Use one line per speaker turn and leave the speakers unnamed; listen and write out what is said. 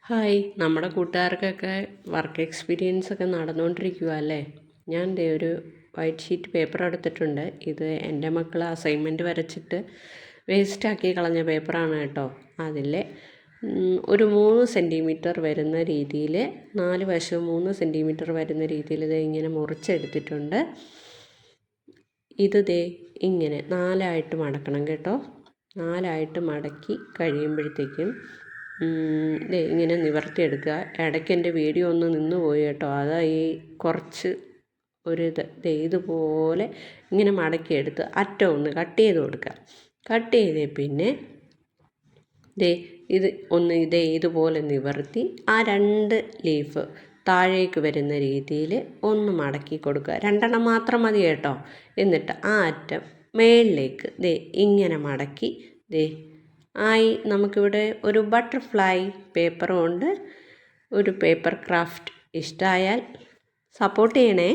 Hi, നമ്മുടെ കൂട്ടുകാർക്കൊക്കെ work experience ഒക്കെ നടന്നുകൊണ്ടിരിക്കുക അല്ലേ? ഞാൻ ദേ ഒരു വൈറ്റ് ഷീറ്റ് പേപ്പർ എടുത്തിട്ടുണ്ട്. ഇത് എൻ്റെ മക്കൾ അസൈൻമെൻറ്റ് വരച്ചിട്ട് വേസ്റ്റാക്കി കളഞ്ഞ പേപ്പറാണ് കേട്ടോ. അതിൽ ഒരു 3 സെൻറ്റിമീറ്റർ വരുന്ന രീതിയിൽ 4 വശവും 3 സെൻറ്റിമീറ്റർ വരുന്ന രീതിയിൽ ഇത് ഇങ്ങനെ മുറിച്ചെടുത്തിട്ടുണ്ട്. ഇത് ദേ ഇങ്ങനെ 4ആയിട്ട് മടക്കണം കേട്ടോ. 4ആയിട്ട് മടക്കി കഴിയുമ്പോഴത്തേക്കും ഇങ്ങനെ നിവർത്തിയെടുക്കുക. ഇടയ്ക്ക് എൻ്റെ വീഡിയോ ഒന്ന് നിന്ന് പോയി കേട്ടോ. അതാ ഈ കുറച്ച് ഇതുപോലെ ഇങ്ങനെ മടക്കിയെടുത്ത് അറ്റം ഒന്ന് കട്ട് ചെയ്ത് കൊടുക്കുക. കട്ട് ചെയ്തേ പിന്നെ ഇതുപോലെ നിവർത്തി ആ 2 ലീഫ് താഴേക്ക് വരുന്ന രീതിയിൽ ഒന്ന് മടക്കി കൊടുക്കുക. 2 മാത്രം മതി കേട്ടോ. എന്നിട്ട് ആ അറ്റം മേളിലേക്ക് ഇങ്ങനെ മടക്കി നമുക്കിവിടെ ഒരു ബട്ടർഫ്ലൈ പേപ്പറും ഉണ്ട്. ഒരു പേപ്പർ ക്രാഫ്റ്റ് ഇഷ്ടമായാൽ സപ്പോർട്ട് ചെയ്യണേ.